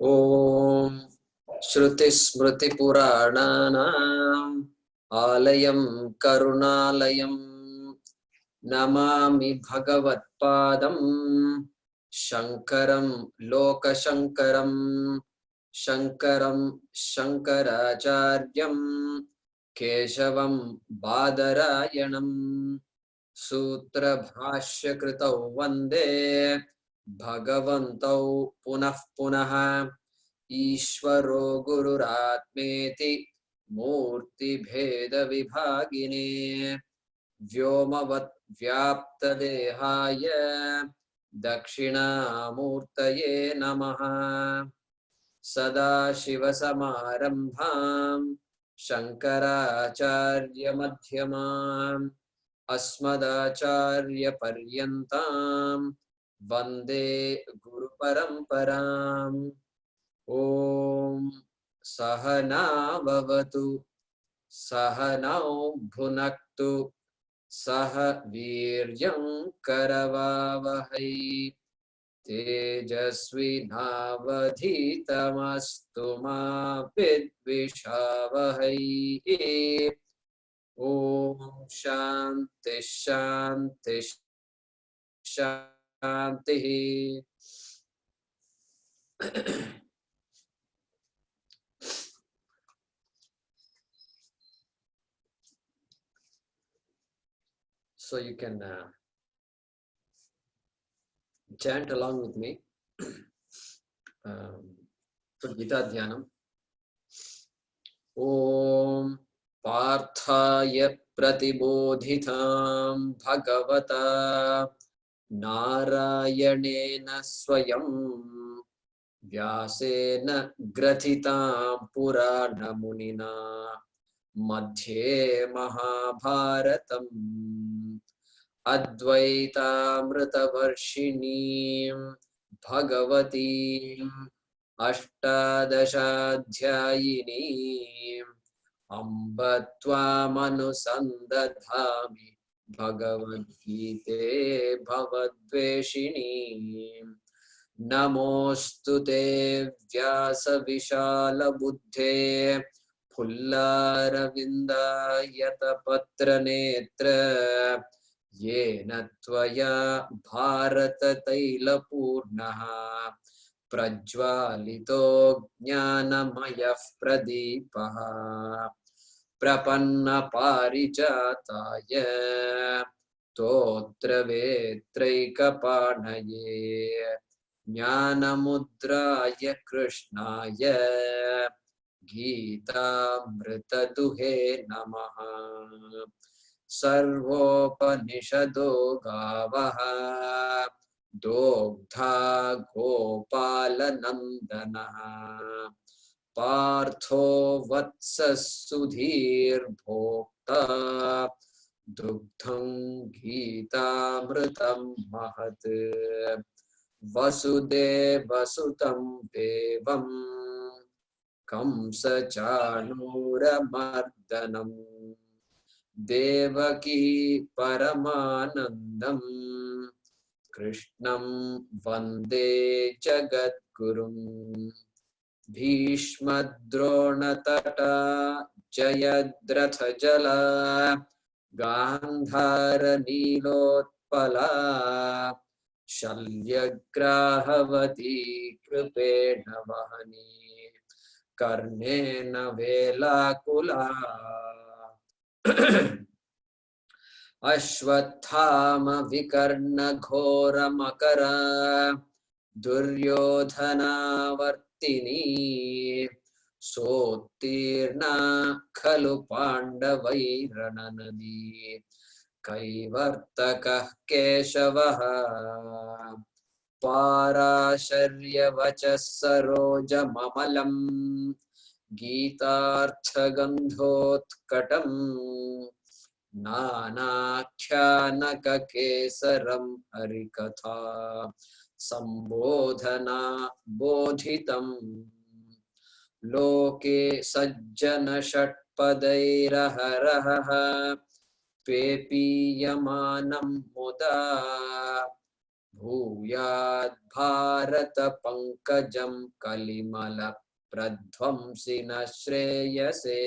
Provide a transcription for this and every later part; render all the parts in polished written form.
ॐ श्रुतिस्मृतिपुराणानाम् आलयं करुणालयं नमामि भगवत्पादं शङ्करं लोकशङ्करं शङ्करं शङ्कराचार्यं केशवं बादरायणं सूत्रभाष्यकृतौ वन्दे भगवन्तौ पुनः पुनः ईश्वरो गुरुरात्मेति मूर्तिभेदविभागिने व्योमवत् व्याप्तदेहाय दक्षिणामूर्तये नमः। सदाशिवसमारम्भां शङ्कराचार्यमध्यमाम् अस्मदाचार्यपर्यन्तां वन्दे गुरुपरम्पराम्। ॐ सहना भवतु सहनौ भुनक्तु सह वीर्यं करवावहै तेजस्विनावधीतमस्तु मा विद्विषावहै। ॐ शान्ति शान्ति शान्तिः। So you can chant along with me for Gita Dhyanam. Om Parthaya Pratibodhitam Bhagavata Narayanena Swayam Vyasena Grathitam Purana Munina Madhye Mahabharatam Advaitaamritavarshiniim Bhagavatim Ashtadashaadhyayiniim Amba Tvamanusandadhami Bhagavad Gite Bhavadveshiniim Namostute Vyasa Vishala Buddhe Pullaravindayata Patra Netra येन त्वया भारततैलपूर्णः प्रज्वालितो ज्ञानमयः प्रदीपः प्रपन्नपारिजाताय स्तोत्रवेत्रैकपाणये ज्ञानमुद्राय कृष्णाय गीतामृतदुहे नमः। सर्वोपनिषदो गावः दोग्धा गोपालनन्दनः पार्थो वत्सः सुधीर्भोक्ता दुग्धं गीतामृतं महत् वसुदेवसुतं देवं कंसचाणूरमर्दनम् देवकी परमानन्दं कृष्णं वन्दे जगद्गुरुं भीष्मद्रोणतटा जयद्रथजला गान्धारनीलोत्पला शल्यग्राहवती कृपेण वहनी कर्णेन वेलाकुला अश्वत्थाम विकर्णघोरमकरा दुर्योधनावर्तिनी सोत्तीर्णा खलु पाण्डवैरणनदी कैवर्तकः केशवः पाराशर्यवचः सरोजममलम् गीतार्थगन्धोत्कटम् नानाख्यानककेसरं हरिकथा सम्बोधना बोधितम् लोके सज्जनषट्पदैरहरः पेपीयमानं मुदा भूयाद् भारत पंकजं कलिमल प्रध्वंसिन श्रेयसे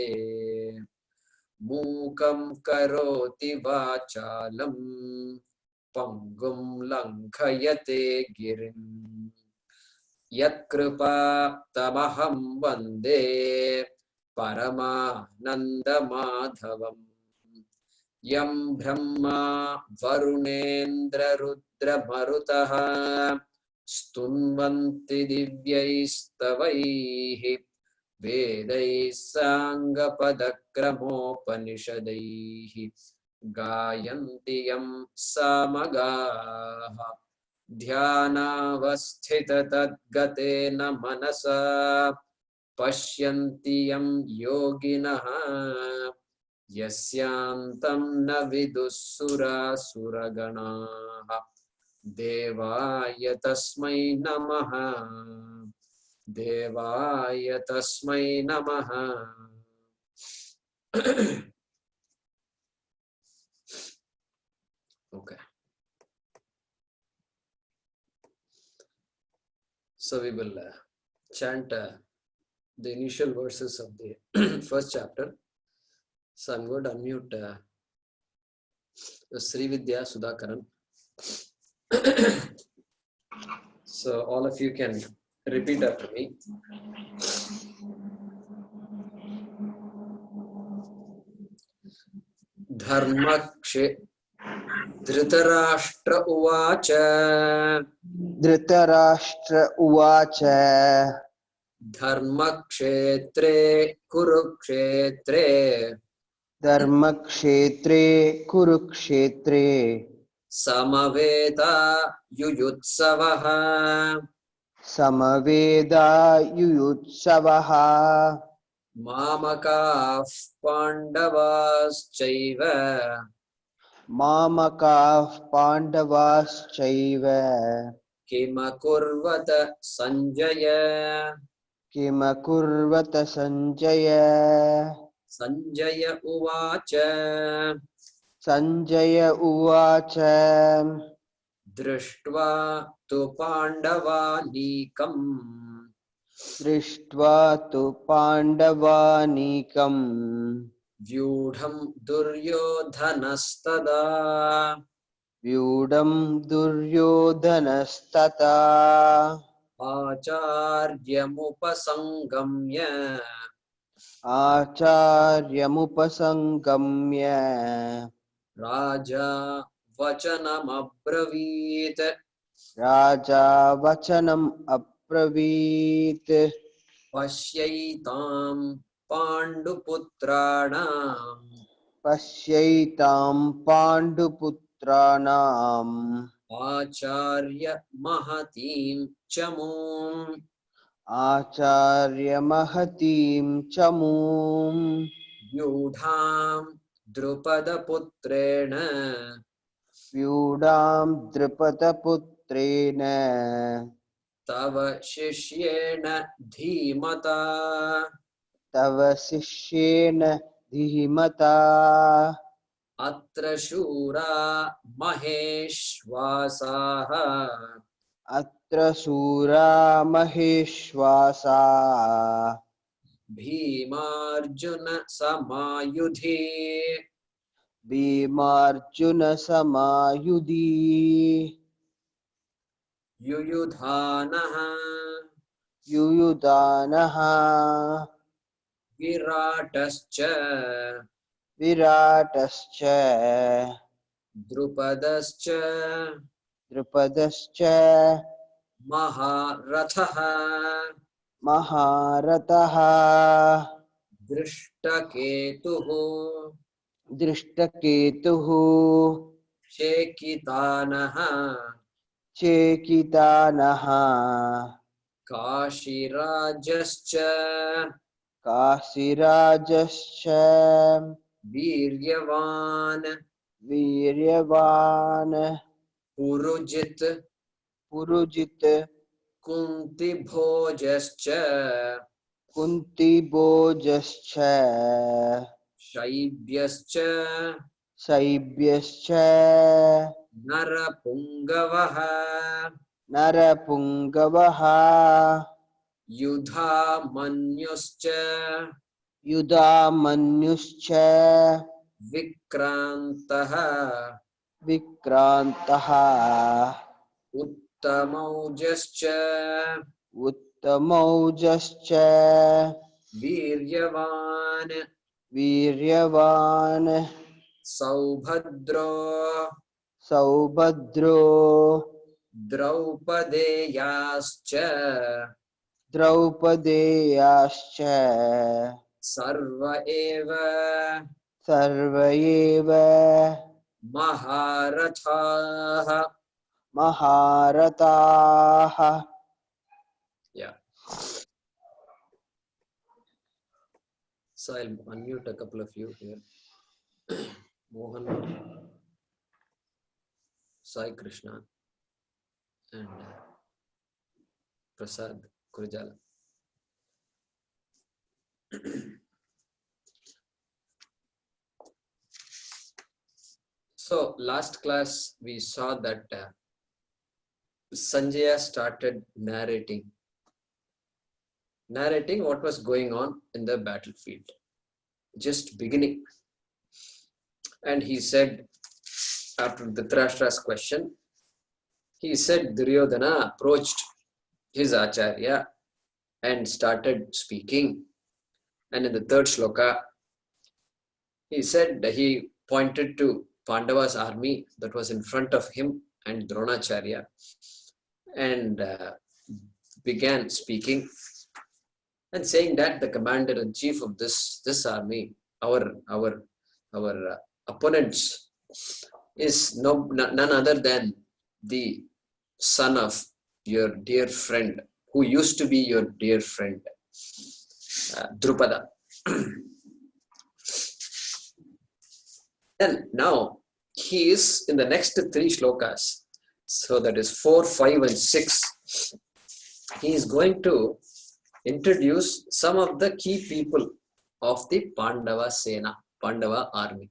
मूकं करोति वाचालं पंगुं लंघयते गिरिं यत्कृपा तमहं वन्दे परमानन्दमाधवम् यं ब्रह्मा वरुणेन्द्ररुद्रमरुतः स्तुन्वन्ति दिव्यैस्तवैः वेदैः साङ्गपदक्रमोपनिषदैः गायन्ति यं सामगाः ध्यानावस्थिततद्गतेन मनसा पश्यन्ति यं योगिनः यस्यान्तं न विदुः सुरासुरगणाः देवाय तस्मै नमः देवाय तस्मै नमः Okay, so we will chant the initial verses of the first chapter. So I'm going to unmute Sri Vidya Sudhakaran. So all of you can repeat after me. Dharmakshe Dhritarashtra Uvacha Dhritarashtra Uvacha Dharmakshetre Kurukshetre Dharmakshetre Kurukshetre Samaveta Yuyutsavaha Samaveda Yuyutsavaha Mamakav Pandavaschaiva Mamakav Pandavaschaiva Kimakurvata Sanjaya Kimakurvata Sanjaya Sanjaya Uvacha Sanjaya Uvacha Drishtva tu Pandavanikam Drishtva tu Pandavanikam Vyudham Duryodhanastada Vyudam Duryodhanastata Acharyamupasangamya Acharyamupasangamya Raja Vachanam Abravit Raja Vachanam Apravit Pashyaitam Panduputranam Pasyaitam Panduputranam Acharya Mahatim Chamum Acharya Mahatim Chamum Yudham Drupada Putrena Vyudam Drupada Putrena Tava Shishyena Dhimata Tava Sishyena Dhimata Atra Shura Maheshwasaha Atra Sura Maheshwasa Bhimarjuna Samayudhi Bhimarjuna Samayudhi Yuyudhanaha Yuyudhanaha VirATascha VirATascha Drupadascha Drupadascha Maharathaha Maharataha DhrushTaketu DhrushTaketu Cekitaana Cekitaana Kaashi Rajascha Kaashirajascha Viryavan Viryavan Purujit Purujit Kuntibhojascha Kuntibhojascha Shaibyascha Shaibyascha Narapungavaha Narapungavaha Yudhamanyuscha Yudhamanyuscha Vikrantaha Vikrantaha Uttamaujascha Uttamaujas Viryavan Viryavan Saubhadro Subhadraa Draupadeyascha Draupadeyascha Sarva eva Sarvayeva Maharathaha. Maharataha. Yeah. So I'll unmute a couple of you here. Mohan, Sai Krishna, and Prasad Kurjala. So last class we saw that Sanjaya started narrating what was going on in the battlefield, just beginning. And he said, after Dhritarashtra's question, he said Duryodhana approached his Acharya and started speaking. And in the third shloka, he said that he pointed to Pandava's army that was in front of him and Dronacharya and began speaking and saying that the commander-in-chief of this army, our opponents, is none other than the son of your dear friend, who used to be your dear friend, Drupada. And now he is in the next three shlokas, so that is 4, 5 and 6. He is going to introduce some of the key people of the Pandava Sena, Pandava army.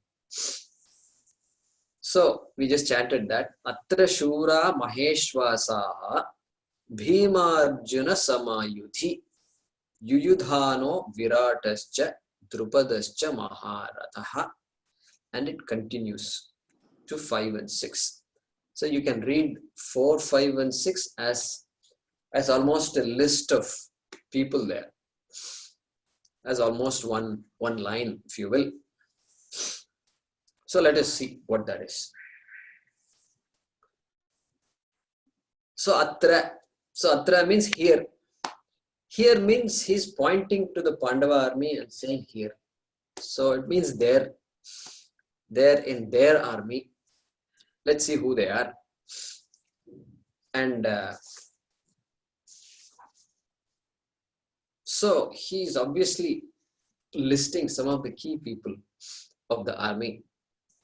So we just chanted that Atra Shura Maheshwasaha Bhima Arjuna Samayuthi Yuyudhano VirATascha Drupadascha Maharataha, and it continues to 5 and 6. So you can read 4, 5 and 6 as almost a list of people there, as almost one line, if you will. So let us see what that is. So atra means here. Here means he's pointing to the Pandava army and saying here. So it means there in their army. Let's see who they are. And so he's obviously listing some of the key people of the army,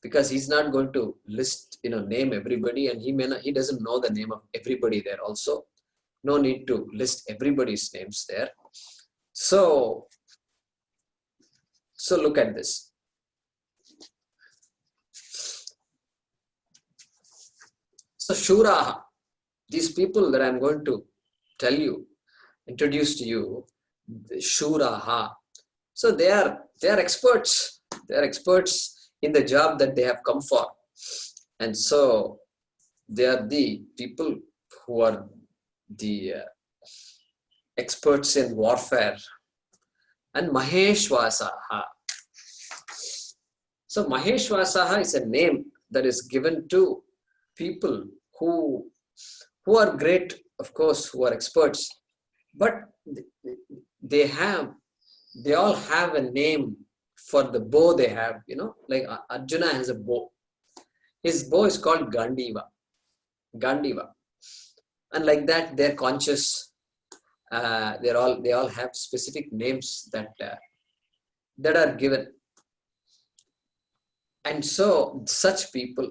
because he's not going to list, name everybody, and he doesn't know the name of everybody there also. No need to list everybody's names there. So look at this. So Shuraha, these people that I'm going to introduce to you, the Shuraha. So they are experts. They are experts in the job that they have come for. And so they are the people who are the experts in warfare. And Maheshwasaha. So Maheshwasaha is a name that is given to people who are great, of course, who are experts, but they all have a name for the bow they have, like Arjuna has a bow. His bow is called Gandiva. And like that, they're conscious. They all have specific names that are given. And so such people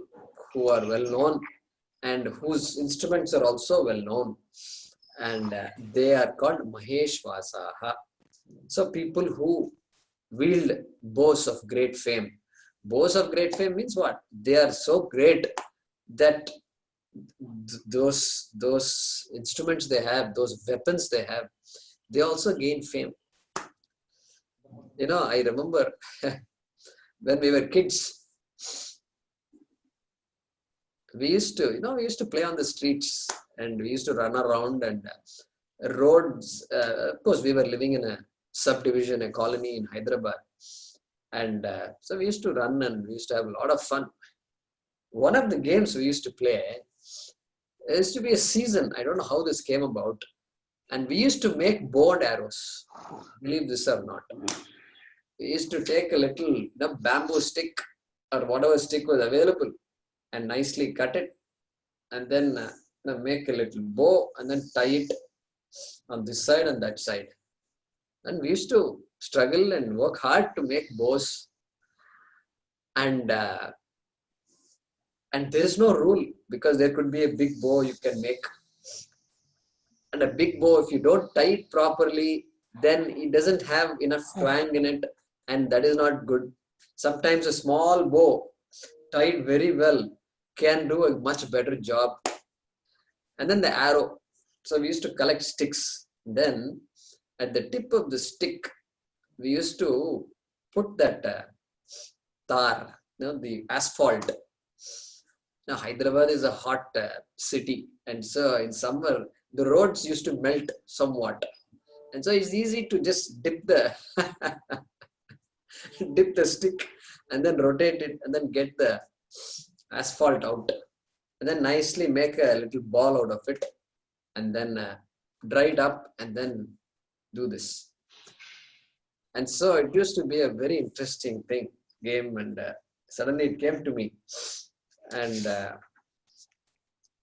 who are well known and whose instruments are also well known, and they are called Maheshwasaha. So people who wield bows of great fame. Bows of great fame means what? They are so great that those instruments they have, those weapons they have, they also gain fame. I remember when we were kids, we used to play on the streets, and we used to run around, and roads. Of course, we were living in a subdivision, a colony in Hyderabad, and so we used to run, and we used to have a lot of fun. One of the games we used to play, there used to be a season. I don't know how this came about, and we used to make bow and arrows. Believe this or not, we used to take a little bamboo stick or whatever stick was available, and nicely cut it, and then make a little bow, and then tie it on this side and that side. And we used to struggle and work hard to make bows, and there is no rule, because there could be a big bow you can make, and a big bow, if you don't tie it properly, then it doesn't have enough twang in it, and that is not good. Sometimes a small bow tied very well can do a much better job. And then the arrow. So we used to collect sticks. Then at the tip of the stick, we used to put that tar, the asphalt. Now Hyderabad is a hot city, and so in summer the roads used to melt somewhat, and so it's easy to just dip the stick and then rotate it, and then get the asphalt out, and then nicely make a little ball out of it, and then dry it up, and then do this. And so it used to be a very interesting game, and suddenly it came to me, and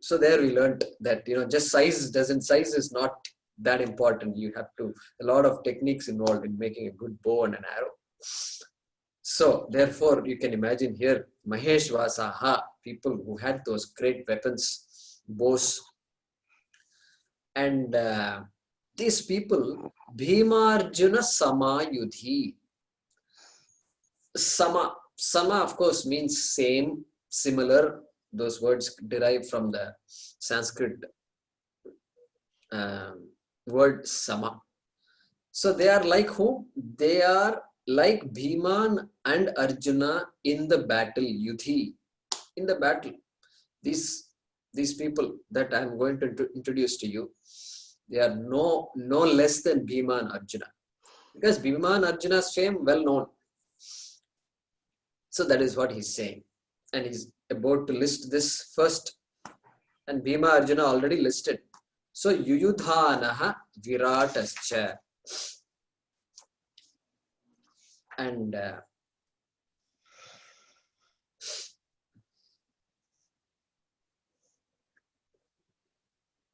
so there we learned that just size is not that important. You have a lot of techniques involved in making a good bow and an arrow. So therefore you can imagine here Mahesh Vasaha, people who had those great weapons, bows, and these people, Bhima Arjuna Samayudhi. Sama of course means same, similar. Those words derive from the Sanskrit word sama. So they are like whom? They are like Bhima and Arjuna in the battle, Yudhi, in the battle. These people that I am going to introduce to you, they are no less than Bhima and Arjuna, because Bhima and Arjuna's fame well known. So that is what he's saying, and he's about to list this first, and Bhima Arjuna already listed. So Yuyudhanaha VirATascha, and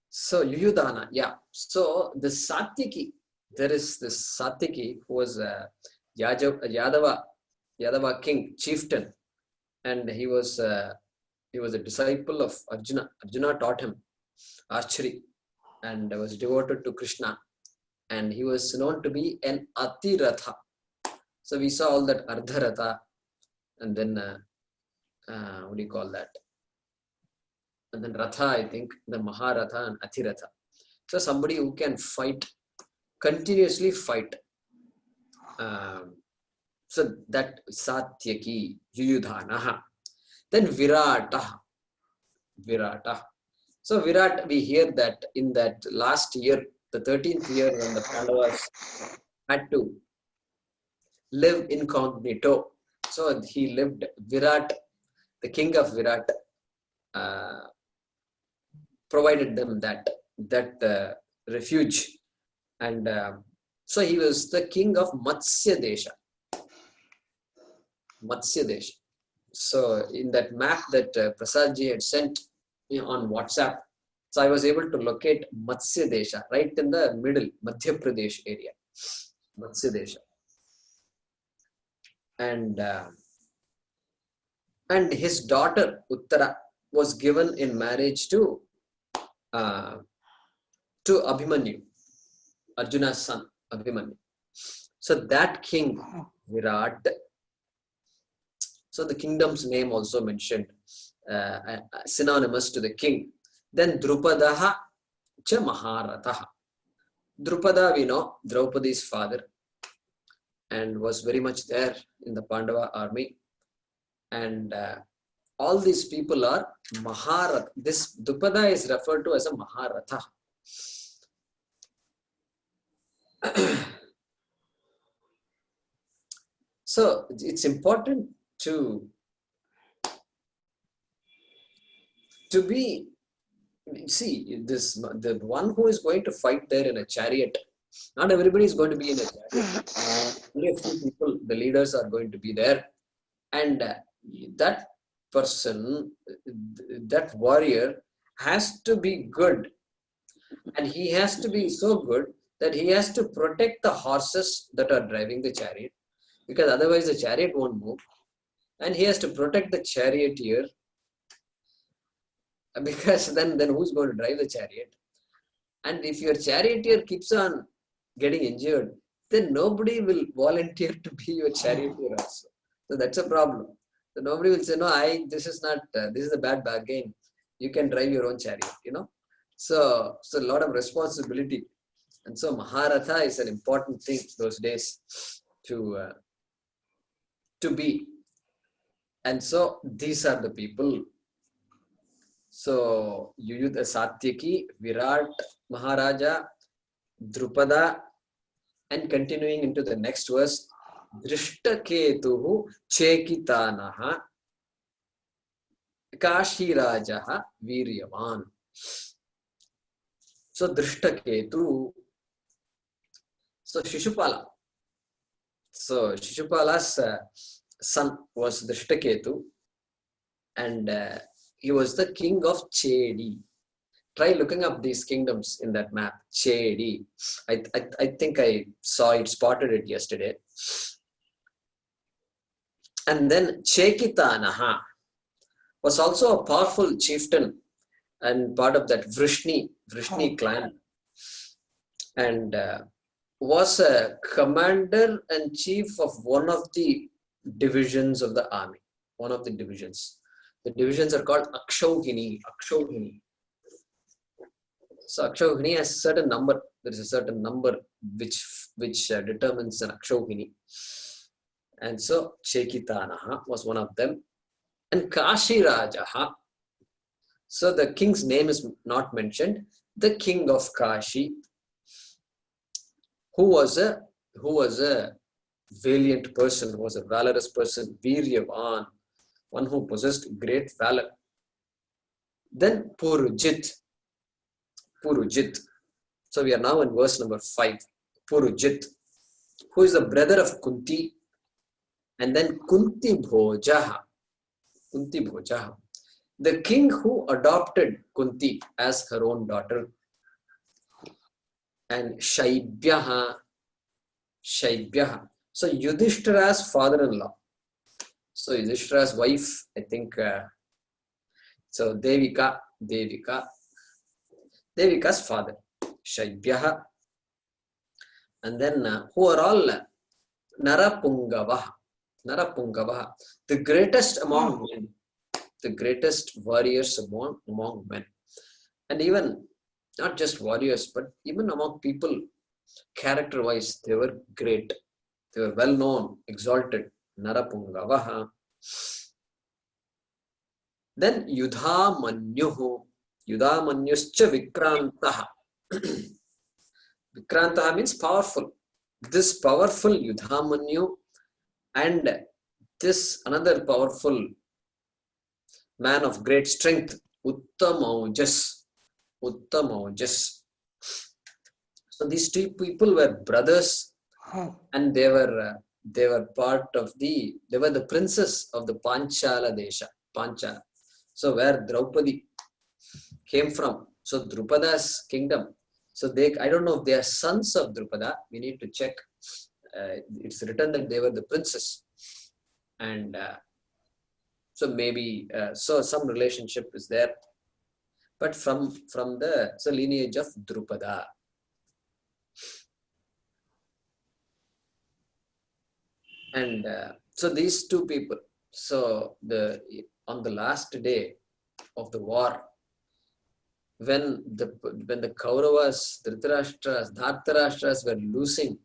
so Yuyudhana, yeah. So the Saatyaki, there is this Saatyaki who was a Yadava king, chieftain, and he was a disciple of Arjuna. Arjuna taught him archery, and was devoted to Krishna, and he was known to be an Atiratha. So we saw all that Ardharatha, and then what do you call that? And then Ratha, I think, the Maharatha and Athiratha. So somebody who can fight, continuously fight. So that Saatyaki, Yuyudhanaha. Then VirATa. So Virat, we hear that in that last year, the 13th year, when the Pandavas had to live incognito. So he lived, Virat, the king of Virat, provided them that refuge, and so he was the king of Matsya Desha. So in that map that Prasadji had sent on WhatsApp, so I was able to locate Matsya Desha right in the middle, Madhya Pradesh area, Matsya Desha, and his daughter Uttara was given in marriage to Abhimanyu, Arjuna's son Abhimanyu. So that king Virat. So the kingdom's name also mentioned. synonymous to the king. Then Drupadaha cha Maharataha. Drupada, we know, Draupadi's father, and was very much there in the Pandava army. And all these people are Maharatha. This Drupada is referred to as a Maharatha. So it's important to be, see, this the one who is going to fight there in a chariot. Not everybody is going to be in a chariot. Only a few people, the leaders, are going to be there, and that person, that warrior, has to be good, and he has to be so good that he has to protect the horses that are driving the chariot, because otherwise the chariot won't move, and he has to protect the charioteer, because then who's going to drive the chariot? And if your charioteer keeps on getting injured, then nobody will volunteer to be your charioteer also. So that's a problem. So nobody will say, no, this is not, this is a bad bargain. You can drive your own chariot, So a lot of responsibility. And so Maharatha is an important thing those days to be. And so these are the people. So Saatyaki, VirATa, Maharaja, Drupada, and continuing into the next verse, DhrushTaketu, Cekitaana, Kaashi Rajaha, Viryaman. So DhrushTaketu, so Shishupala. So Shishupala's son was DhrushTaketu, and he was the king of Chedi. Try looking up these kingdoms in that map. Chedi. I think I spotted it yesterday. And then Cekitaana was also a powerful chieftain and part of that Vrishni clan, and was a commander and chief of one of the divisions of the army. One of the divisions. The divisions are called Akshauhini. So Akshauhini has a certain number. There is a certain number which determines an Akshauhini. And so Cekitaana was one of them. And Kaashi Rajaha. So the king's name is not mentioned. The king of Kaashi, who was a valiant person, who was a valorous person, Viryavan, one who possessed great valor. Then Purujit. So we are now in verse number 5. Purujit, who is the brother of Kunti, and then Kuntibhoja, the king who adopted Kunti as her own daughter, and Shaibya. So Yudhishthira's father-in-law. So Yudhishthira's wife, I think. So Devika's father, Shaibya, and then who are all Narapungava, the greatest among men, the greatest warriors among men, and even not just warriors, but even among people, character-wise, they were great. They were well-known, exalted. Narapungava. Then Yudhamanyuscha Vikrantaha. Vikrantaha means powerful. This powerful Yudhamanyu and this another powerful man of great strength, Uttamaujas. So these two people were brothers, and they were the princes of the Panchala Desha. Panchala. So where Draupadi came from. So Drupada's kingdom. So I don't know if they are sons of Drupada. We need to check. It's written that they were the princes, and so maybe so some relationship is there, but from the lineage of Drupada. And so these two people. So on the last day of the war, when the Kauravas, Dhritarashtra's, Dhartarashtra's were losing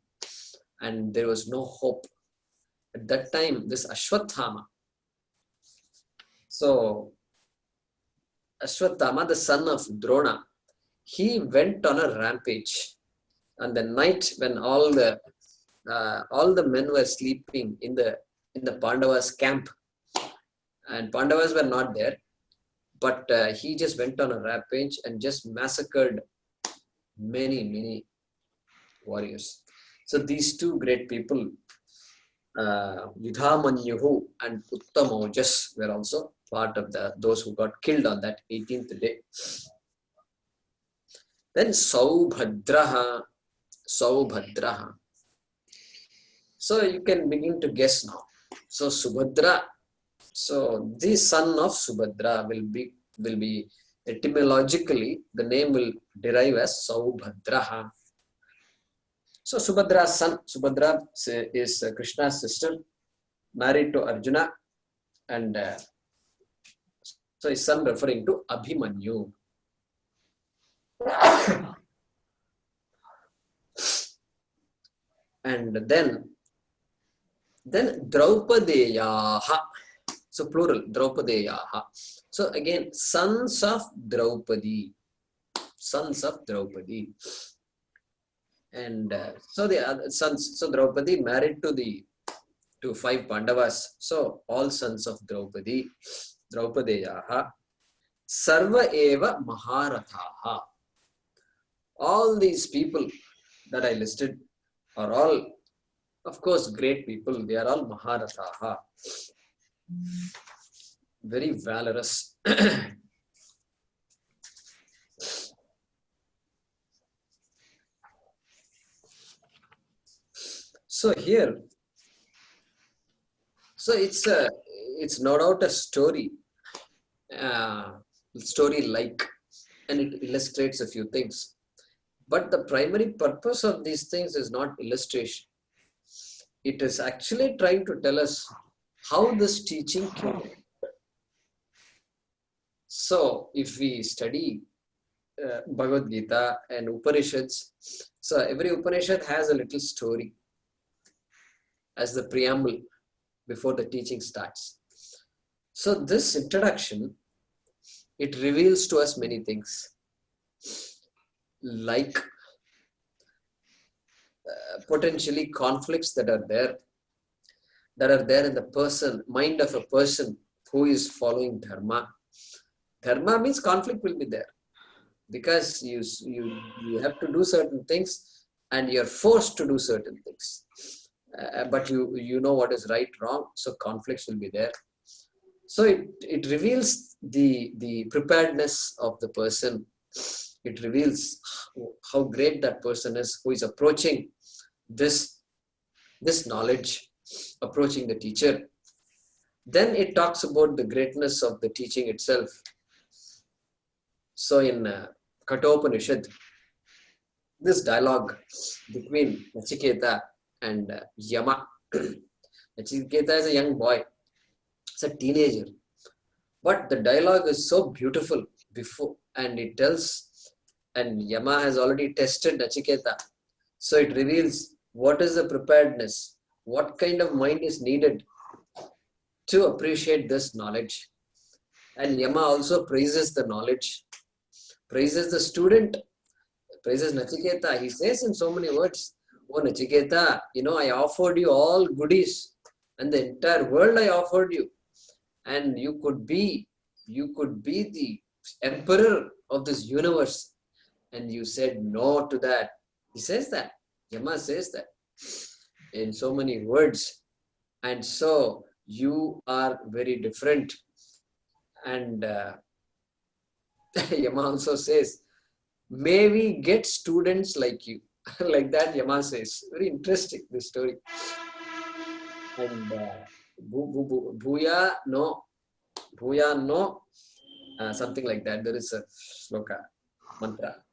and there was no hope. At that time, this Ashwathama, so Ashwathama, the son of Drona, he went on a rampage. On the night when all the men were sleeping in the Pandavas' camp, and Pandavas were not there, but he just went on a rampage and just massacred many warriors. So these two great people, YudhAmanyu and Uttamaujas, were also part of those who got killed on that 18th day. Then Subhadraa. So you can begin to guess now. So Subhadraa. So the son of Subhadraa will be etymologically, the name will derive as Subhadraa. So Subhadra's son, Subhadraa is Krishna's sister, married to Arjuna, and so his son referring to Abhimanyu. And then Draupadiyaha. So plural, Draupadiyaha. So again, sons of Draupadi. And so the other sons, so Draupadi married to 5 Pandavas. So all sons of Draupadi, Draupadiyaha. Sarva eva Maharathaha. All these people that I listed are all, of course, great people. They are all Maharathaha. Very valorous. So here, so it's no doubt a story, story-like, and it illustrates a few things. But the primary purpose of these things is not illustration. It is actually trying to tell us how this teaching came. So if we study Bhagavad Gita and Upanishads, so every Upanishad has a little story as the preamble before the teaching starts. So this introduction, it reveals to us many things, like potentially conflicts that are there in the mind of a person who is following dharma. Dharma means conflict will be there because you have to do certain things and you're forced to do certain things. But you know what is right, wrong, so conflicts will be there. So it reveals the preparedness of the person. It reveals how great that person is who is approaching this knowledge, approaching the teacher. Then it talks about the greatness of the teaching itself. So in Kathopanishad, this dialogue between Nachiketa and Yama. Nachiketa is a young boy. It's a teenager. But the dialogue is so beautiful before, and it tells, and Yama has already tested Nachiketa. So it reveals what is the preparedness, what kind of mind is needed to appreciate this knowledge. And Yama also praises the knowledge, praises the student, praises Nachiketa. He says in so many words, "Oh Nachiketa, I offered you all goodies and the entire world I offered you. And you could be the emperor of this universe. And you said no to that." He says that. Yama says that in so many words. And so you are very different. And Yama also says, "May we get students like you." Like that Yama says. Very interesting, this story. And Bhuya no, something like that. There is a sloka, mantra.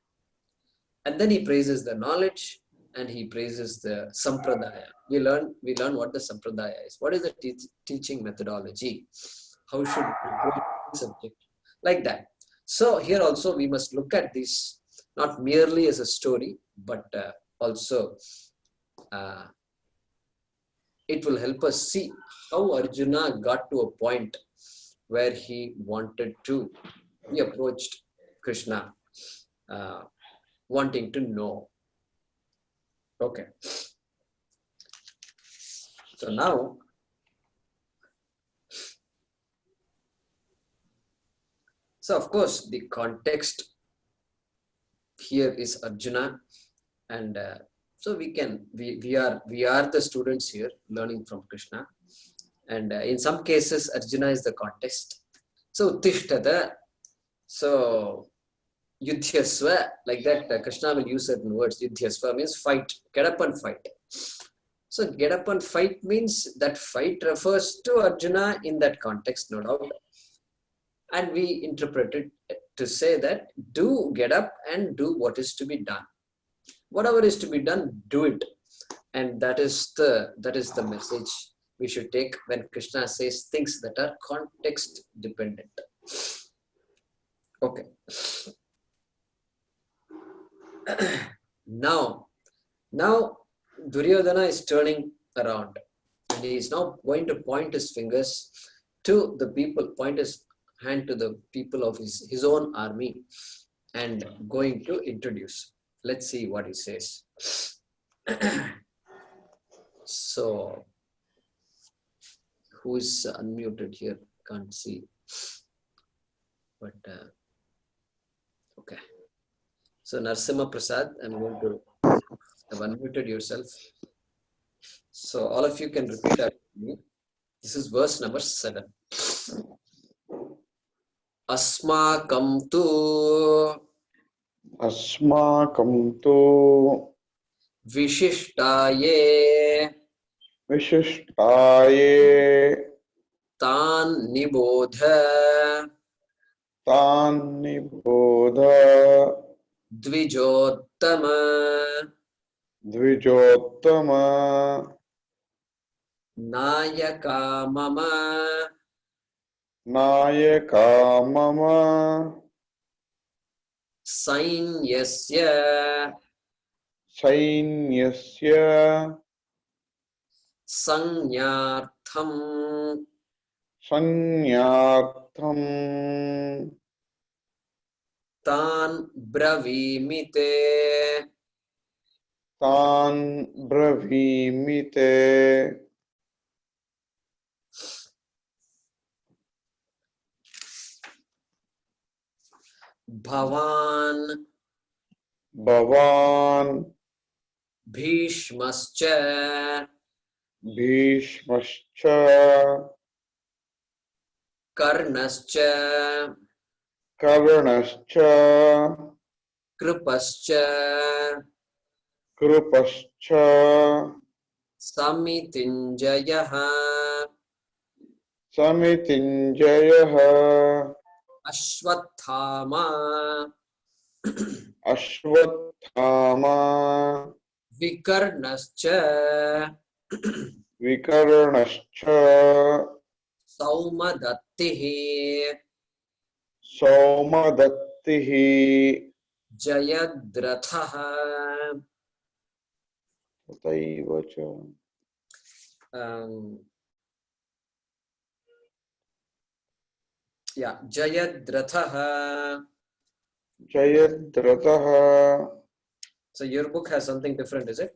And then he praises the knowledge and he praises the sampradaya. We learn what the sampradaya is. What is the teaching methodology? How should we approach the subject? Like that. So here also we must look at this not merely as a story, but also it will help us see how Arjuna got to a point where he approached Krishna, wanting to know. Okay. So now, of course, the context here is Arjuna, and so we are the students here learning from Krishna, and in some cases Arjuna is the context. So Uttishthata, so Yudhyasva, like that, Krishna will use certain words. Yudhyasva means fight, get up and fight. So get up and fight means that fight refers to Arjuna in that context, no doubt. And we interpret it to say that do get up and do what is to be done. Whatever is to be done, do it. And that is the message we should take when Krishna says things that are context dependent. Okay. Now Duryodhana is turning around and he is now going to point his fingers to the people, point his hand to the people of his own army and going to introduce. Let's see what he says. So, who is unmuted here? Can't see. But, okay. So, Narasimha Prasad, I'm going to have unmuted yourself. So, all of you can repeat after me. This is verse number 7. Asmakam tu Vishishtaye Tan Nibodha Dvijottama Nayaka mama Sainyasya Sanyartham Tan Bravimite Bhavan Bhishmascha Karnascha Krupascha Samitinjayaha Ashwathama Vikarnascha Saumadattihi Jayadrathaha. Jayadrathaha. So your book has something different, is it?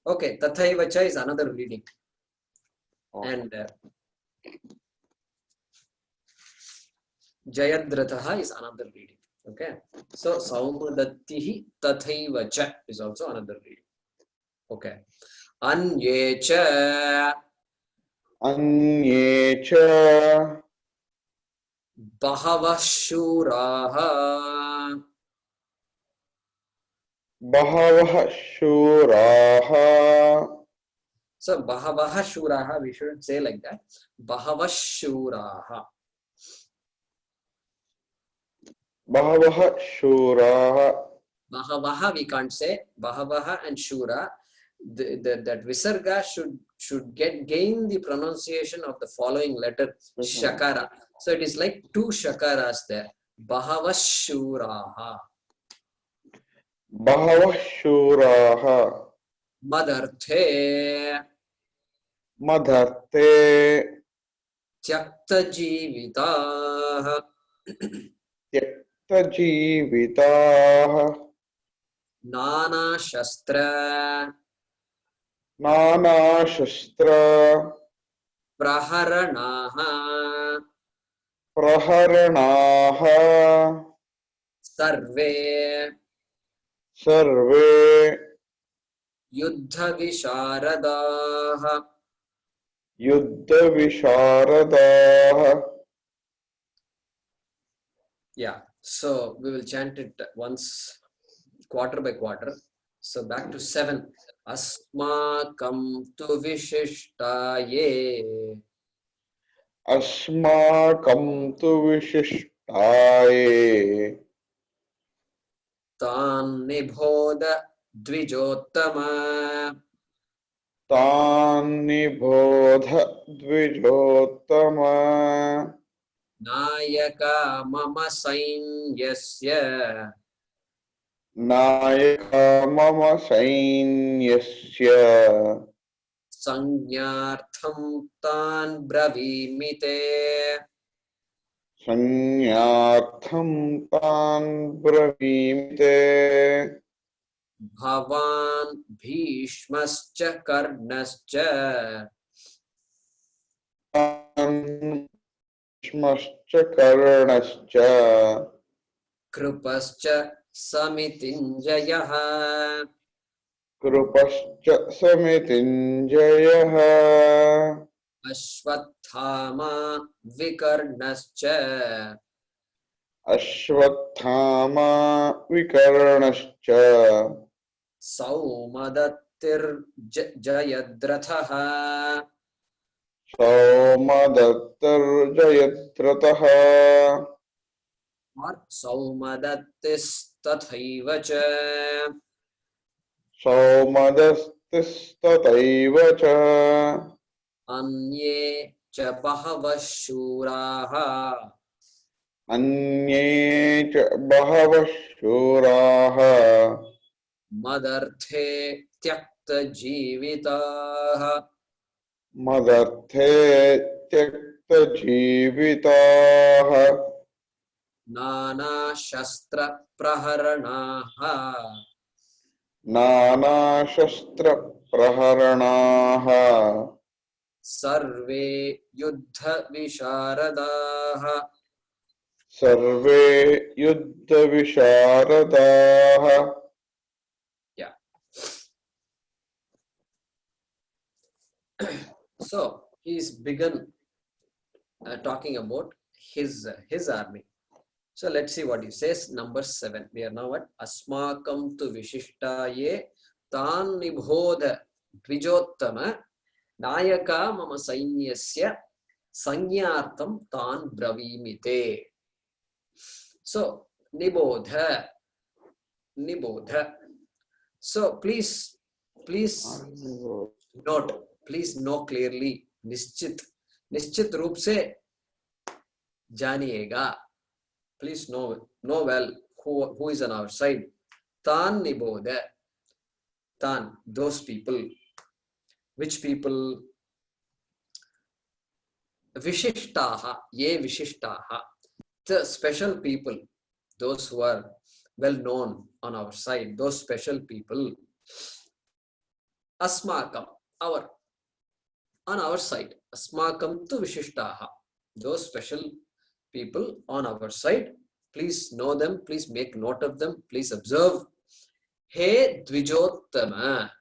Okay, Tathaivacha is another reading. And Jayadrathaha is another reading. Okay, so Saumadattihi Tathaivacha is also another reading. Okay, Anyecha Bahava Shuraha. So Bahavaha Shuraha, we shouldn't say like that. Bahava Shuraha. Bahavaha we can't say. Bahavaha and Shura. that visarga should gain the pronunciation of the following letter shakara. So it is like two shakaras there. Bahavashuraha. Bhavashuraha. Madarte. Madharte. Tyakta jivitaha. Tyakta jivitaha. Nana shastra. Nana shastra. Praharanaha. Praharanaha. Sarve. Sarve. Yuddha visharadaha. Yuddha visharadaha. Yeah, so we will chant it once, quarter by quarter. So back to 7. Asmakam tu vishishtaye. Asmakam tu vishishtaye. Tan nibhoda dvijottama. Tan nibodha dvijottama. Nayaka mama sainyasya. Nayaka mama sainyasya. Sanyartham tan bravimite. Sanyartham tan bravimite. Bhavan bhishmascha karnascha. Shmascha karnascha. Krupascha samitinjayaha. Krupascha samitinjayaha. Ashwathama vikarnascha. Ashwathama vikarnascha. Saumadattir jayadrathaha. Saumadattar jayadrataha. Or Saumadattis tathaivacha. Saumadastistataiva cha. Anye cha bahavashuraha. Anye cha bahava shuraha. Madarthe tyakta jivitaha. Madarthe tyakta jivitaha. Nana shastra praharanaha. Nana shastra praharanaha. Sarve yuddha visharadaha. Sarve yuddha visharadaha. Yeah. So he's begun talking about his army. So let's see what he says. Number 7. We are now at Asmakam tu vishishtaye tan nibhodha dvijottama nayaka mama sainyasya sanyartham tan bravimite. So nibodha. So please note, please know clearly. Nischit रूप से जानिएगा. Please know well who is on our side. Tan nibodha. Tan, those people. Which people? Vishishtaha. Ye vishishtaha. The special people. Those who are well known on our side. Those special people. Asmakam. On our side. Asmakam tu vishishtaha. Those special people on our side. Please know them. Please make note of them. Please observe. He dvijottama.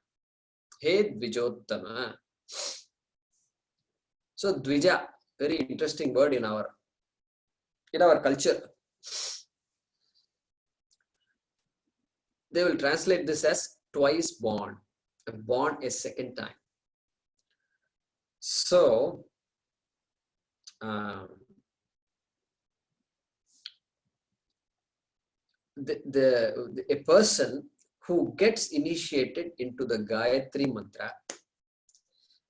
He dvijottama. So dvija, very interesting word in our culture. They will translate this as twice born. Born a second time. So a person who gets initiated into the Gayatri mantra,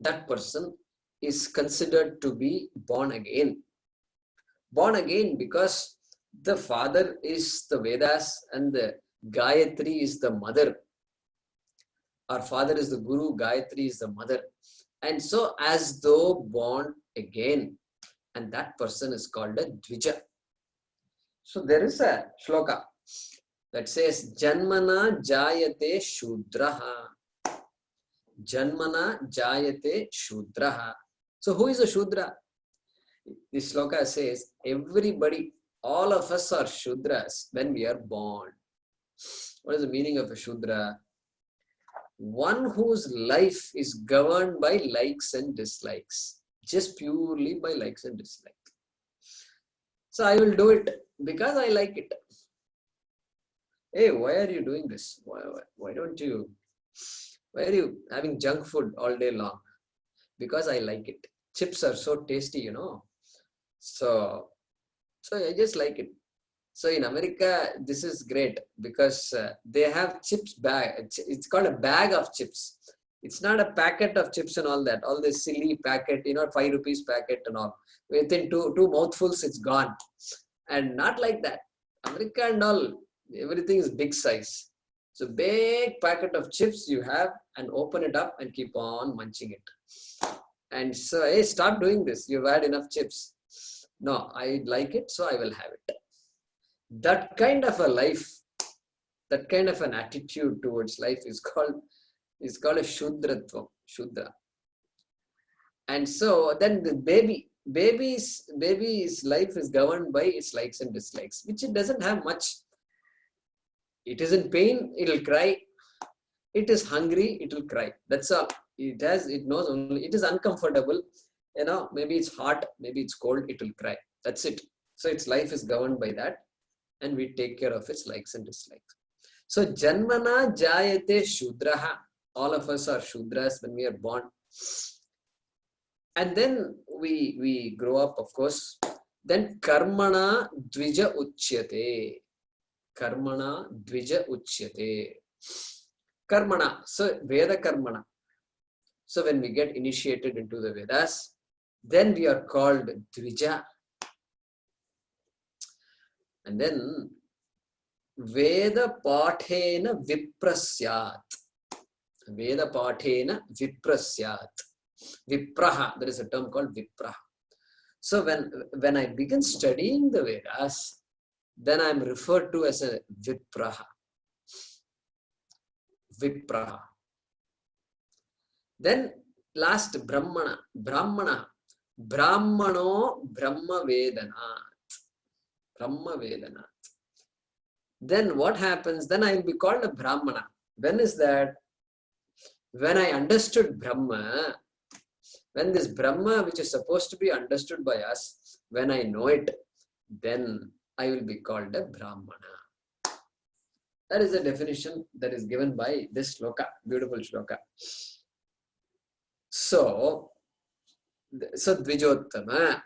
that person is considered to be born again. Born again because the father is the Vedas and the Gayatri is the mother. Our father is the Guru, Gayatri is the mother. And so as though born again. And that person is called a Dvija. So there is a shloka that says, Janmana jayate shudraha. Janmana jayate shudraha. So who is a Shudra? This shloka says, everybody, all of us are Shudras when we are born. What is the meaning of a Shudra? One whose life is governed by likes and dislikes. Just purely by likes and dislikes. So I will do it because I like it. Hey, why are you doing this? Why don't you? Why are you having junk food all day long? Because I like it. Chips are so tasty, you know. So I just like it. So in America, this is great because they have chips bag. It's called a bag of chips. It's not a packet of chips and all that. All this silly packet, 5 rupees packet and all. Within two mouthfuls, it's gone. And not like that. America and all, everything is big size. So big packet of chips you have and open it up and keep on munching it. And so, hey, stop doing this. You've had enough chips. No, I like it, so I will have it. That kind of a life, that kind of an attitude towards life is called a Shudratvam, Shudra. And so then the baby's life is governed by its likes and dislikes, which it doesn't have much. It is in pain, it'll cry. It is hungry, it will cry. That's all. It knows only. It is uncomfortable. Maybe it's hot, maybe it's cold, it will cry. That's it. So its life is governed by that. And we take care of its likes and dislikes. So Janmana jayate Shudraha. All of us are Shudras when we are born. And then we grow up, of course. Then Karmana Dvija Uchyate. Karmana Dvija Uchyate. Karmana. So Veda Karmana. So when we get initiated into the Vedas, then we are called Dvija. And then Veda Pathena Viprasyat. Veda Pathena Viprasyat. Vipraha. There is a term called Vipraha. So when I begin studying the Vedas, then I am referred to as a Vipraha. Vipraha. Then last Brahmana. Brahmano Brahma Vedanat. Brahma Vedanat. Then what happens? Then I will be called a Brahmana. When is that? When I understood Brahma, when this Brahma, which is supposed to be understood by us, when I know it, then I will be called a Brahmana. That is the definition that is given by this shloka, beautiful shloka. So Dvijottama,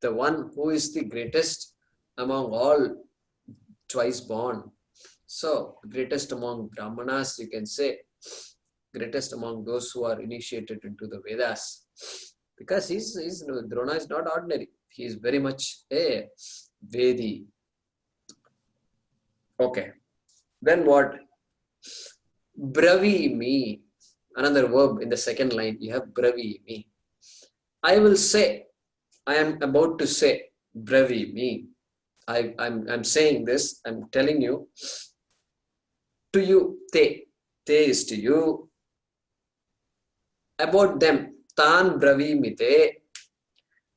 the one who is the greatest among all twice born. So greatest among Brahmanas, you can say, greatest among those who are initiated into the Vedas. Because Drona is not ordinary. He is very much a Vedi. Okay. Then what? Bravimi. Another verb in the second line. You have bravimi. I will say. I am about to say. Bravimi. I'm saying this. I'm telling you. To you. Te. Te is to you. About them. Tan bravimite.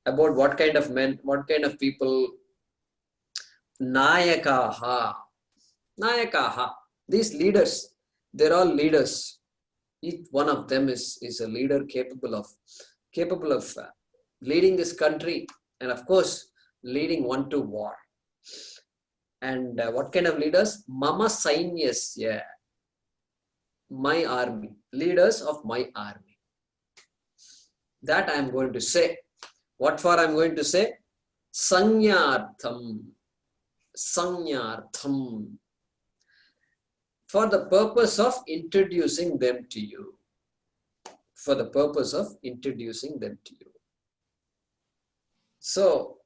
About what kind of men, what kind of people. Nayakaha. Nayakaha. These leaders, they're all leaders. Each one of them is a leader capable of leading this country, and of course leading one to war. And what kind of leaders? Mama Sainyasya. My army. Leaders of my army. That I am going to say. What for I am going to say? Sanyartham. Sanyartham. for the purpose of introducing them to you. For the purpose of introducing them to you. So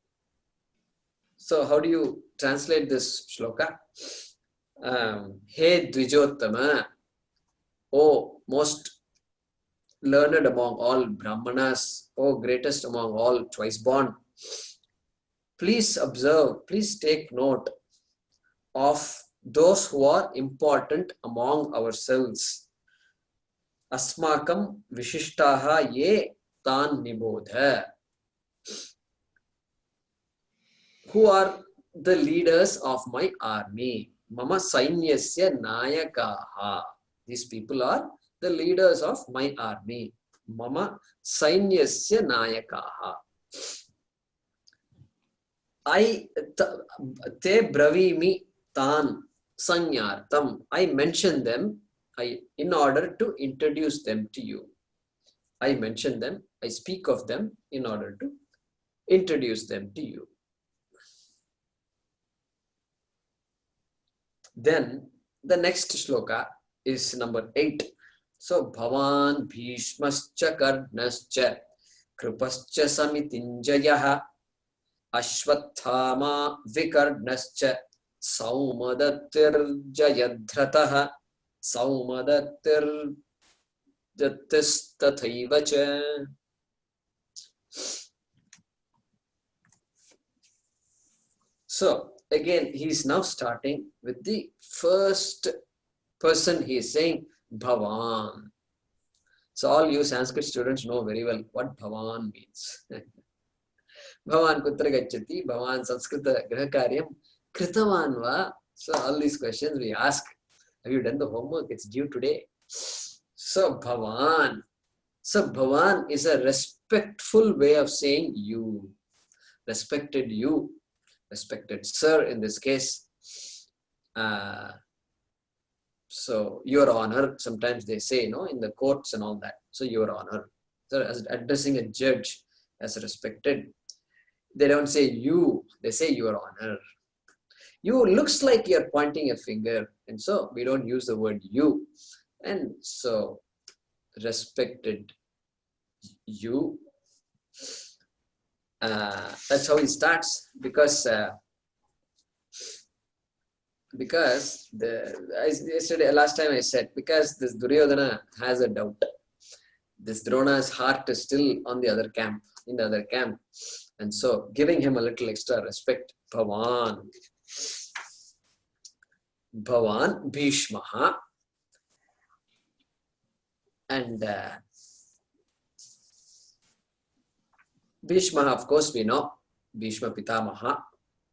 how do you translate this shloka? He Dvijottama, O most learned among all Brahmanas, O greatest among all twice born, please observe, please take note of those who are important among ourselves. Asmakam Vishishtaha ye tan nibodha. Who are the leaders of my army? Mama Sainyasya Nayakaha. These people are the leaders of my army. Mama Sainyasya Nayakaha. Te bravimi tan sanyartam. I mention them in order to introduce them to you. I mention them, I speak of them in order to introduce them to you. Then the next shloka is number 8. So Bhavan Bhishmascha Karnascha Krupascha Samitinjayaha Ashwathama Vikarnascha Saumadattir Jayadhrataha Saumadattir Jatistathaivacha. So again, he is now starting with the first person. He is saying Bhavan. So all you Sanskrit students know very well what Bhavan means. Bhavan kutra gacchati, Bhavan Sanskrita grahakaryam kritavan va. So all these questions we ask. Have you done the homework? It's due today. So Bhavan. So Bhavan is a respectful way of saying you. Respected you. Respected sir in this case. So your honor, sometimes they say, in the courts and all that. So your honor. So as addressing a judge as respected, they don't say you, they say your honor. You looks like you're pointing a finger, and so we don't use the word you. And so respected you. That's how he starts, because last time I said, because this Duryodhana has a doubt. This Drona's heart is still on the other camp, in the other camp. And so giving him a little extra respect, Bhavan Bhishmaha. And Bhishma, of course, we know Bhishma Pitamaha,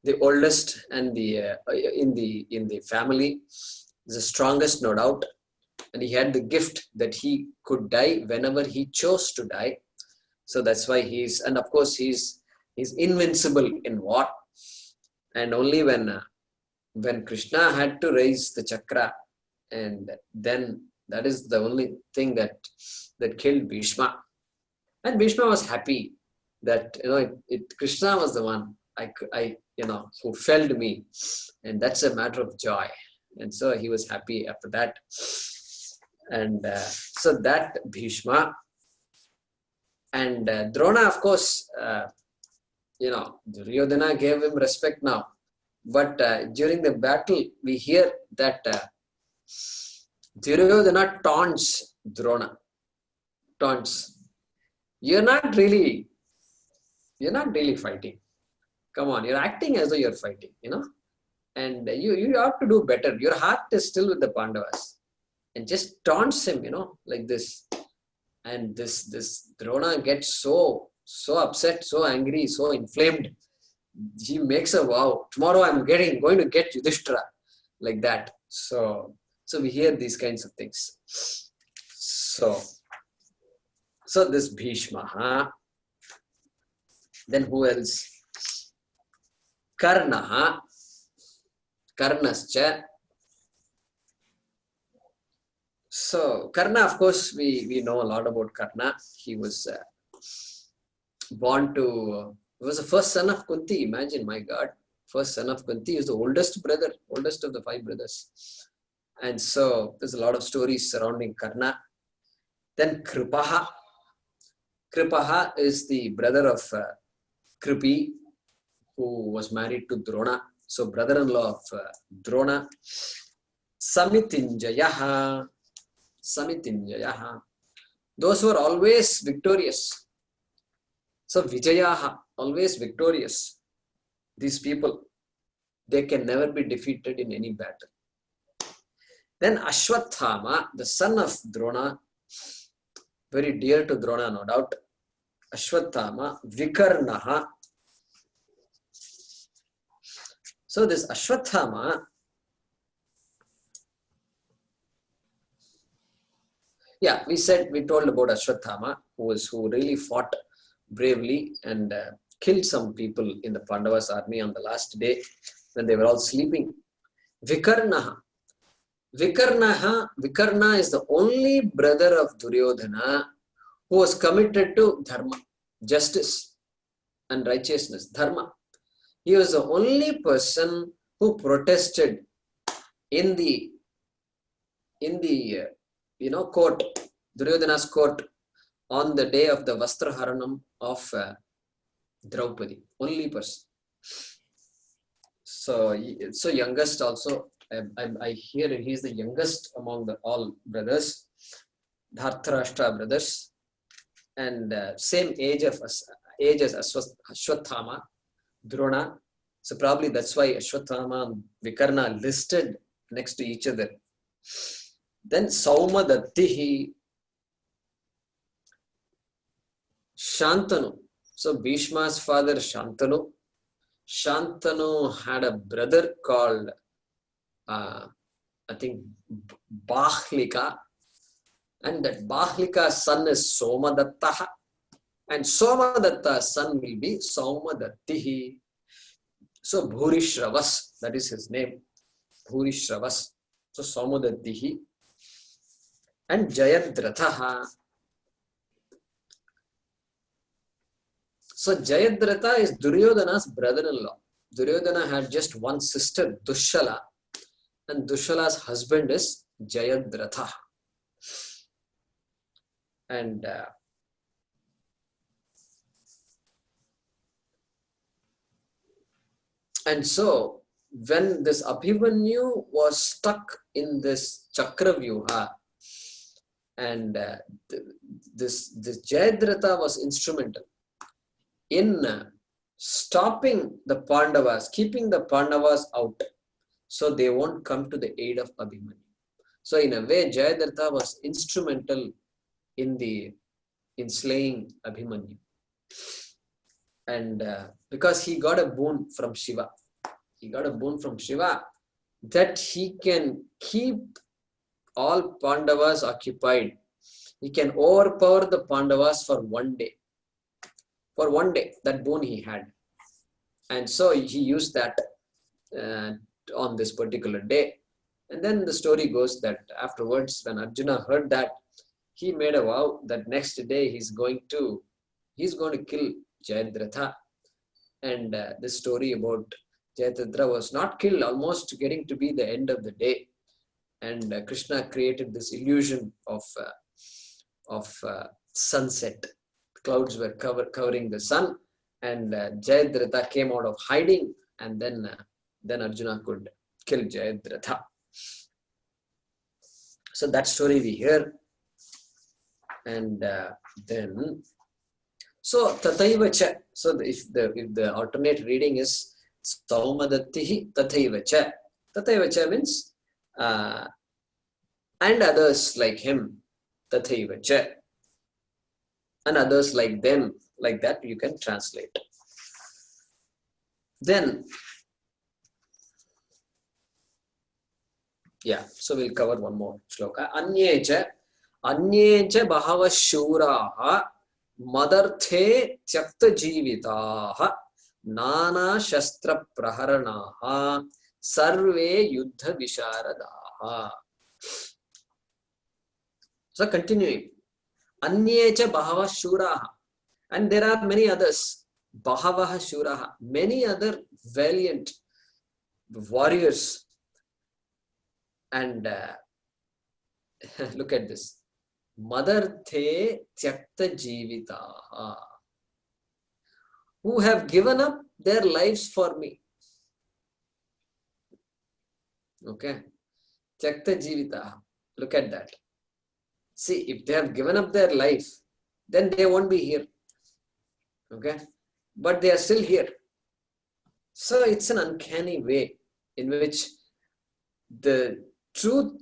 the oldest and the in the family, the strongest, no doubt, and he had the gift that he could die whenever he chose to die. So that's why and of course he's invincible in war. And only when Krishna had to raise the chakra, and then that is the only thing that killed Bhishma. And Bhishma was happy that Krishna was the one who felled me, and that's a matter of joy. And so he was happy after that. And so that Bhishma. And Drona, of course, Duryodhana gave him respect now. But during the battle, we hear that Duryodhana taunts Drona. Taunts. You're not really fighting. Come on, you're acting as though you're fighting, And you have to do better. Your heart is still with the Pandavas. And just taunts him, like this. And this Drona gets so upset, so angry, so inflamed. He makes a vow. Tomorrow I'm going to get Yudhishthira. Like that. So we hear these kinds of things. So this Bhishma. Then who else? Karnaha. Karnascha. So Karna, of course, we know a lot about Karna. He was born to, he was the first son of Kunti. Imagine, my God, first son of Kunti is the oldest brother, oldest of the 5 brothers. And so there's a lot of stories surrounding Karna. Then Kripaha. Kripaha is the brother of Kripi, who was married to Drona. So brother-in-law of Drona. Samitinjayaha. Samitinjayaha. Those who are always victorious. So Vijayaha, always victorious. These people, they can never be defeated in any battle. Then Ashwathama, the son of Drona, very dear to Drona, no doubt. Ashwathama, Vikarnaha. So this Ashwathama, we told about Ashwathama, who really fought bravely and killed some people in the Pandavas army on the last day when they were all sleeping. Vikarnaha. Vikarna is the only brother of Duryodhana who was committed to dharma, justice and righteousness, dharma. He was the only person who protested in the court, Duryodhana's court, on the day of the Vastraharanam of Draupadi. Only person. So youngest also. I hear he's the youngest among all brothers, Dhartarashtra brothers, and same age as Ashwathama, Drona. So probably that's why Ashwathama and Vikarna listed next to each other. Then Saumadatti, Shantanu. So Bhishma's father Shantanu. Shantanu had a brother called I think Bahlika, and that Bahlika's son is Somadatta, and Somadatta's son will be Saumadatti. So Bhurishravas, that is his name, Bhurishravas. So Saumadatti and Jayadratha. So Jayadratha is Duryodhana's brother-in-law. Duryodhana had just one sister, Dushala, and Dushala's husband is Jayadratha. And so when this Abhimanyu was stuck in this Chakravyuha, and this Jayadratha was instrumental in stopping the Pandavas, keeping the Pandavas out, so they won't come to the aid of Abhimanyu. So in a way, Jayadratha was instrumental in slaying Abhimanyu. And because he got a boon from Shiva. He got a boon from Shiva that he can keep all Pandavas occupied. He can overpower the Pandavas for one day. For one day, that boon he had. And so he used that on this particular day. And then the story goes that afterwards, when Arjuna heard that, he made a vow that next day he's going to kill Jayadratha. And this story about Jayadratha was not killed, almost getting to be the end of the day. And Krishna created this illusion of sunset. Clouds were covering the sun, and Jayadratha came out of hiding, and then Arjuna could kill Jayadratha. So that story we hear. And then, so Tathaivacha. So if the alternate reading is Saumadatti Tathaivacha. Tathaivacha means and others like him, Tathaivacha. And others like them, like that you can translate. Then, so we'll cover one more shloka. Anyecha bahava shuraha madarthe tyakta jivitaha nana shastra praharanaha sarve yuddha visharadaha. So continuing. Anyecha bahava shuraha. And there are many others. Bahavaha shuraha. Many other valiant warriors And look at this. Madarte tyakta jivitaha, who have given up their lives for me. Okay. Tyakta jivitaha. Look at that. See, if they have given up their life, then they won't be here. Okay. But they are still here. So it's an uncanny way in which the truth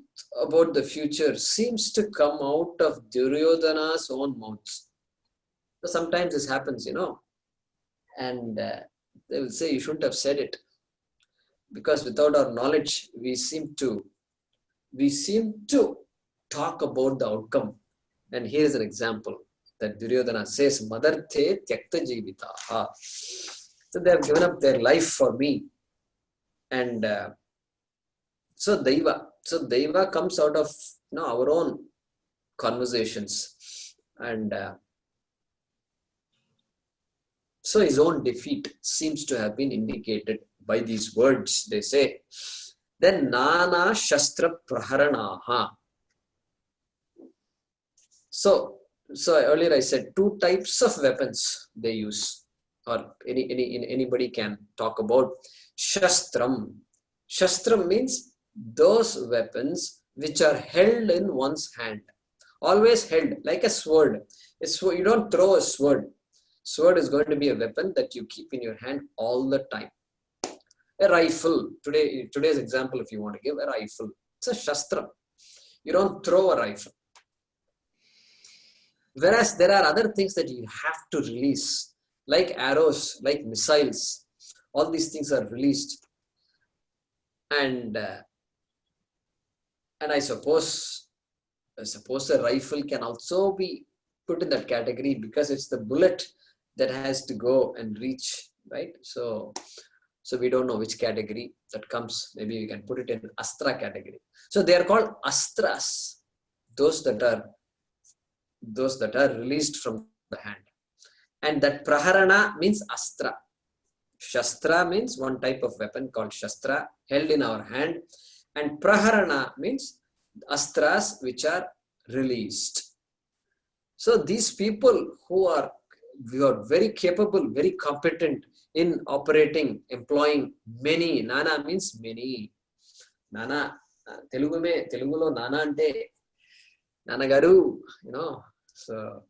about the future seems to come out of Duryodhana's own mouths. So sometimes this happens, and they will say you shouldn't have said it, because without our knowledge we seem to talk about the outcome. And here is an example that Duryodhana says, Madarte tyakta jivitaha. So they have given up their life for me. And so Daiva comes out of our own conversations. And so his own defeat seems to have been indicated by these words. They say, then Nana Shastra Praharanaha. So earlier I said 2 types of weapons they use, or anybody can talk about. Shastram. Shastram means those weapons which are held in one's hand. Always held, like a sword. You don't throw a sword. Sword is going to be a weapon that you keep in your hand all the time. A rifle. Today's example, if you want to give a rifle, it's a shastra. You don't throw a rifle. Whereas there are other things that you have to release, like arrows, like missiles. All these things are released. And I suppose a rifle can also be put in that category, because it's the bullet that has to go and reach, right? So we don't know which category that comes. Maybe we can put it in astra category. So they are called astras, those that are released from the hand. And that praharana means astra. Shastra means one type of weapon called shastra, held in our hand. And praharana means astras which are released. So these people who are very capable, very competent in operating, employing many. Nana means many. Nana, Telugulo Nana ante Nana garu, so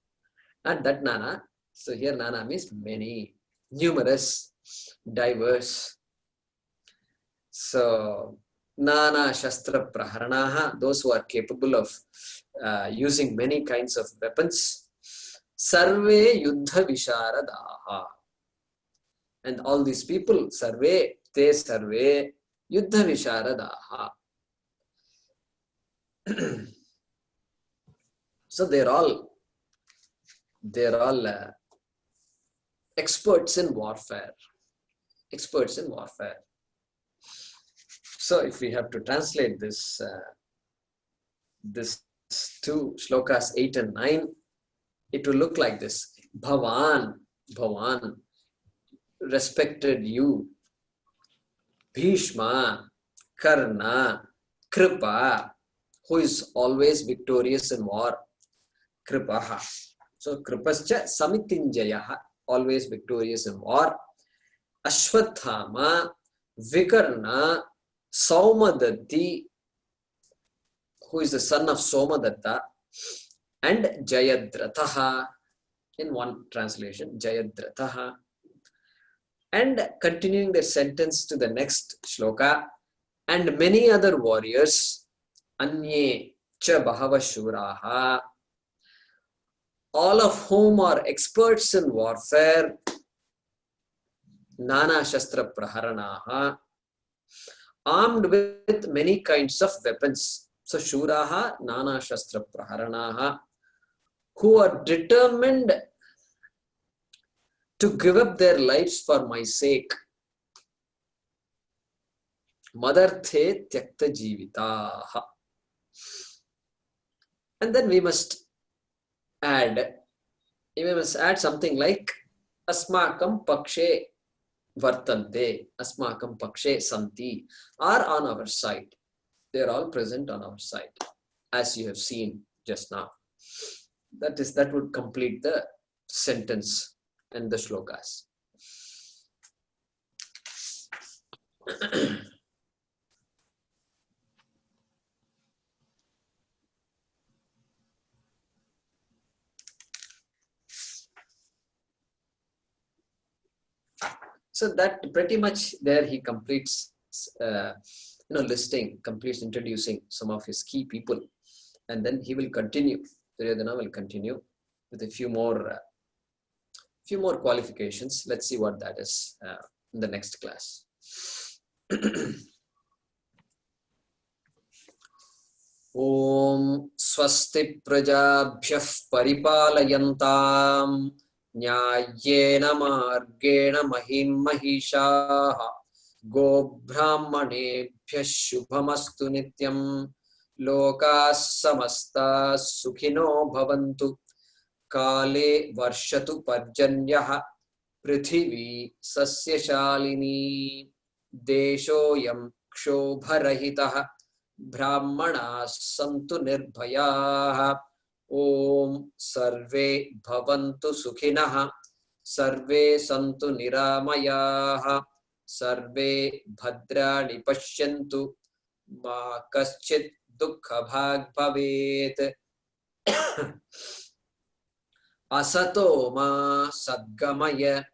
not that Nana. So here Nana means many, numerous, diverse. So Nana Shastra Praharanaha, those who are capable of using many kinds of weapons. Sarve Yuddha Visharadaha. And all these people, Sarve, Te Sarve Yuddha Visharadaha. So they're all experts in warfare. Experts in warfare. So if we have to translate this 2 shlokas 8 and 9, it will look like this. Bhavan, respected you. Bhishma, Karna, Kripa, who is always victorious in war. Kripaha. So Kripascha Samitinjayaha, always victorious in war. Ashwathama, Vikarna, Saumadatti, who is the son of Somadatta, and Jayadrathaha, in one translation, Jayadrathaha. And continuing the sentence to the next shloka, and many other warriors, Anye cha Bahava Shuraha, all of whom are experts in warfare, Nana Shastra Praharanaha, armed with many kinds of weapons. So Shuraha, Nana Shastra Praharanaha, who are determined to give up their lives for my sake. Madarte Tyakta Jivitaha. And then we must add something like Asmakam Pakshe Vartante, Asmakam Pakshe Santi, are on our side. They are all present on our side, as you have seen just now. That would complete the sentence and the shlokas. So that pretty much there he completes, completes introducing some of his key people, and then he will continue. VirATa will continue with a few more qualifications. Let's see what that is in the next class. Om swasti prajabhyah paripalayantam nyayena margena mahim mahishaha go brahmanebhyah shubhamastu nityam lokas samasta sukhino bhavantu kale varshatu parjanyah prithvi sasyashalini deshoyam kshobarahitah brahmana santu nirbhayaah. Om sarve bhavantu sukhinah sarve santu niramayah sarve bhadrani pashyantu ma kaschit dukkha bhag bhavet. Asato ma sadgamaya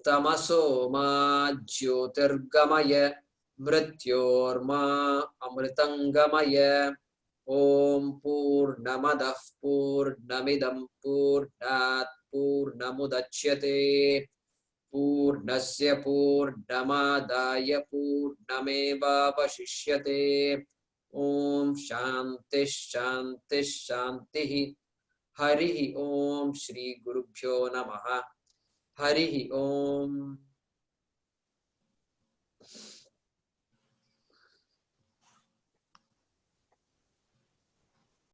tamaso ma jyotirgamaya mrityorma amritangamaya. Om purnamadah purnamidam purnat purnamudachyate purnasya purnamadaya purnamevavashishyate. Om shanti shanti shanti. Harihi Om Shri Gurubhyo Namaha. Harihi Om.